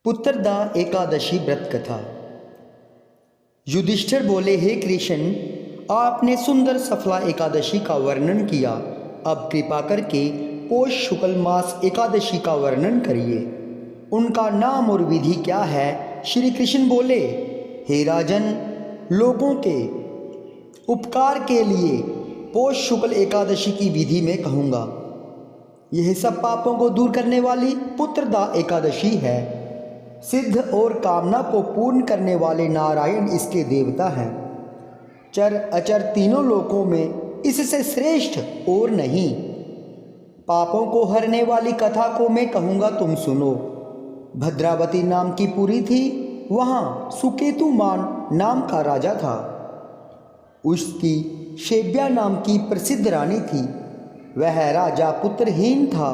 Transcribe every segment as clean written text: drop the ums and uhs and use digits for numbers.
पुत्रदा एकादशी व्रत कथा। युधिष्ठिर बोले, हे कृष्ण, आपने सुंदर सफला एकादशी का वर्णन किया। अब कृपा करके पौष शुक्ल मास एकादशी का वर्णन करिए। उनका नाम और विधि क्या है? श्री कृष्ण बोले, हे राजन, लोगों के उपकार के लिए पौष शुक्ल एकादशी की विधि में कहूँगा। यह सब पापों को दूर करने वाली पुत्रदा एकादशी है। सिद्ध और कामना को पूर्ण करने वाले नारायण इसके देवता हैं। चर अचर तीनों लोकों में इससे श्रेष्ठ और नहीं। पापों को हरने वाली कथा को मैं कहूँगा, तुम सुनो। भद्रावती नाम की पुरी थी। वहाँ सुकेतुमान नाम का राजा था। उसकी शेब्या नाम की प्रसिद्ध रानी थी। वह राजा पुत्रहीन था।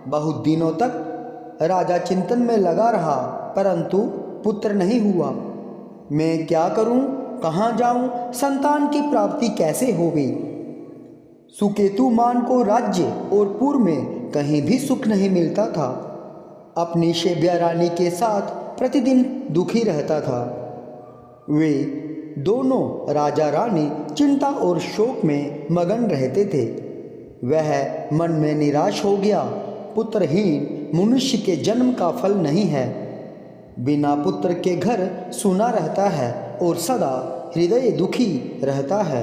बहुत दिनों तक राजा चिंतन में लगा रहा, परंतु पुत्र नहीं हुआ। मैं क्या करूं, कहाँ जाऊं, संतान की प्राप्ति कैसे होगी? सुकेतुमान को राज्य और पूर्व में कहीं भी सुख नहीं मिलता था। अपनी शेब्या रानी के साथ प्रतिदिन दुखी रहता था। वे दोनों राजा रानी चिंता और शोक में मगन रहते थे। वह मन में निराश हो गया। पुत्रहीन मनुष्य के जन्म का फल नहीं है। बिना पुत्र के घर सूना रहता है और सदा हृदय दुखी रहता है।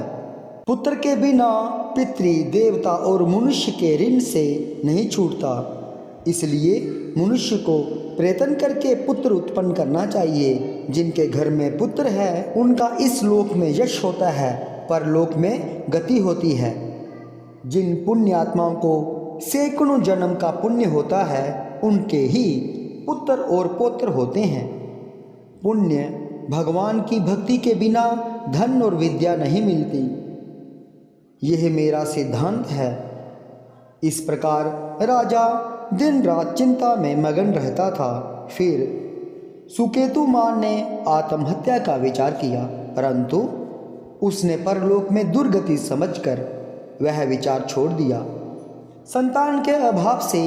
पुत्र के बिना पितृ देवता और मनुष्य के ऋण से नहीं छूटता। इसलिए मनुष्य को प्रयत्न करके पुत्र उत्पन्न करना चाहिए। जिनके घर में पुत्र है उनका इस लोक में यश होता है, परलोक में गति होती है। जिन पुण्यात्माओं को सैकड़ों जन्म का पुण्य होता है, उनके ही पुत्र और पौत्र होते हैं। पुण्य भगवान की भक्ति के बिना धन और विद्या नहीं मिलती। यह मेरा सिद्धांत है। इस प्रकार राजा दिन रात चिंता में मगन रहता था। फिर सुकेतुमान ने आत्महत्या का विचार किया, परंतु उसने परलोक में दुर्गति समझकर वह विचार छोड़ दिया। संतान के अभाव से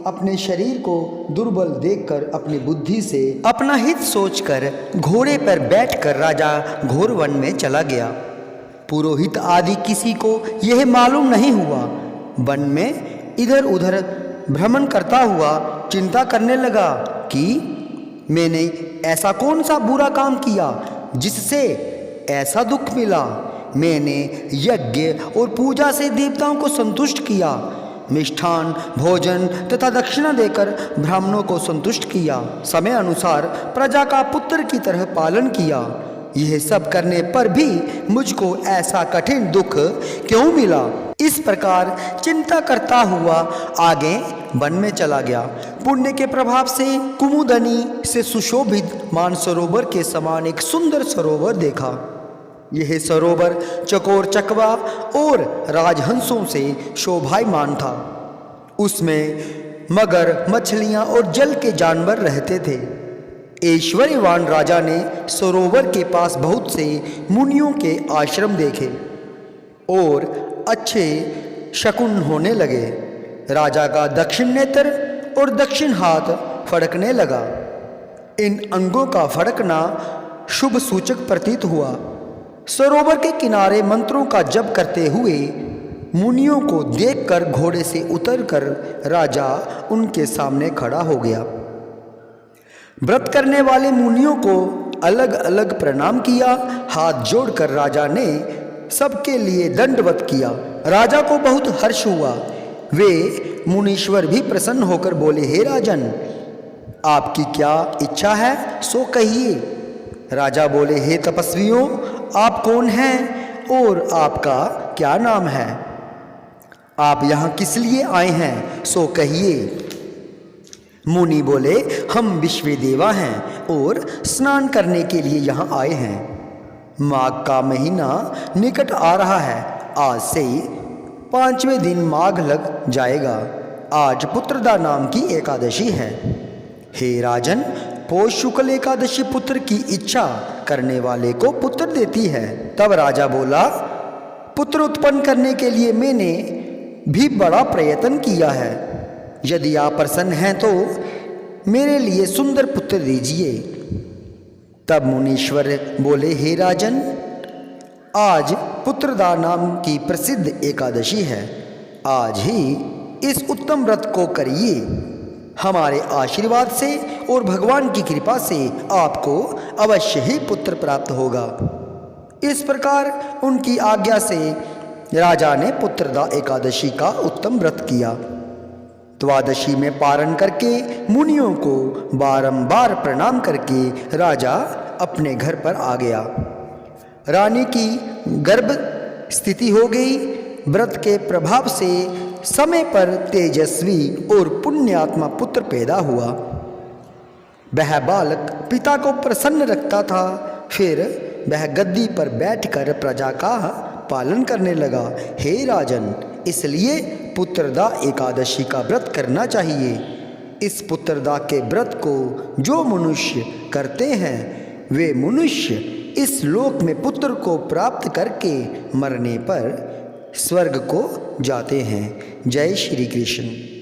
अपने शरीर को दुर्बल देखकर अपनी बुद्धि से अपना हित सोचकर घोड़े पर बैठकर राजा घोर वन में चला गया। पुरोहित आदि किसी को यह मालूम नहीं हुआ। वन में इधर उधर भ्रमण करता हुआ चिंता करने लगा कि मैंने ऐसा कौन सा बुरा काम किया जिससे ऐसा दुख मिला। मैंने यज्ञ और पूजा से देवताओं को संतुष्ट किया, मिष्ठान भोजन तथा दक्षिणा देकर ब्राह्मणों को संतुष्ट किया, समय अनुसार प्रजा का पुत्र की तरह पालन किया। यह सब करने पर भी मुझको ऐसा कठिन दुख क्यों मिला? इस प्रकार चिंता करता हुआ आगे वन में चला गया। पुण्य के प्रभाव से कुमुदनी से सुशोभित मानसरोवर के समान एक सुंदर सरोवर देखा। यह सरोवर चकोर चकवा और राजहंसों से शोभायमान था। उसमें मगर, मछलियां और जल के जानवर रहते थे। ऐश्वर्यवान राजा ने सरोवर के पास बहुत से मुनियों के आश्रम देखे और अच्छे शकुन होने लगे। राजा का दक्षिण नेत्र और दक्षिण हाथ फड़कने लगा। इन अंगों का फड़कना शुभ सूचक प्रतीत हुआ। सरोवर के किनारे मंत्रों का जप करते हुए मुनियों को देखकर घोड़े से उतरकर राजा उनके सामने खड़ा हो गया। व्रत करने वाले मुनियों को अलग अलग प्रणाम किया। हाथ जोड़कर राजा ने सबके लिए दंडवत किया। राजा को बहुत हर्ष हुआ। वे मुनीश्वर भी प्रसन्न होकर बोले, हे राजन, आपकी क्या इच्छा है सो कहिए। राजा बोले, हे तपस्वियों, आप कौन हैं और आपका क्या नाम है? आप यहाँ किस लिए आए हैं सो कहिए। मुनि बोले, हम विश्वदेवा हैं और स्नान करने के लिए यहाँ आए हैं। माघ का महीना निकट आ रहा है। आज से 5वें दिन माघ लग जाएगा। आज पुत्रदा नाम की एकादशी है। हे राजन, पौष शुक्ल एकादशी पुत्र की इच्छा करने वाले को पुत्र देती है। तब राजा बोला, पुत्र उत्पन्न करने के लिए मैंने भी बड़ा प्रयत्न किया है। यदि आप प्रसन्न हैं तो मेरे लिए सुंदर पुत्र दीजिए। तब मुनीश्वर बोले, हे राजन, आज पुत्रदा नाम की प्रसिद्ध एकादशी है। आज ही इस उत्तम व्रत को करिए। हमारे आशीर्वाद से और भगवान की कृपा से आपको अवश्य ही पुत्र प्राप्त होगा। इस प्रकार उनकी आज्ञा से राजा ने पुत्रदा एकादशी का उत्तम व्रत किया। द्वादशी में पारण करके मुनियों को बारंबार प्रणाम करके राजा अपने घर पर आ गया। रानी की गर्भ स्थिति हो गई। व्रत के प्रभाव से समय पर तेजस्वी और पुण्यात्मा पुत्र पैदा हुआ। वह बालक पिता को प्रसन्न रखता था। फिर वह गद्दी पर बैठकर प्रजा का पालन करने लगा। हे राजन, इसलिए पुत्रदा एकादशी का व्रत करना चाहिए। इस पुत्रदा के व्रत को जो मनुष्य करते हैं वे मनुष्य इस लोक में पुत्र को प्राप्त करके मरने पर स्वर्ग को जाते हैं। जय श्री कृष्ण।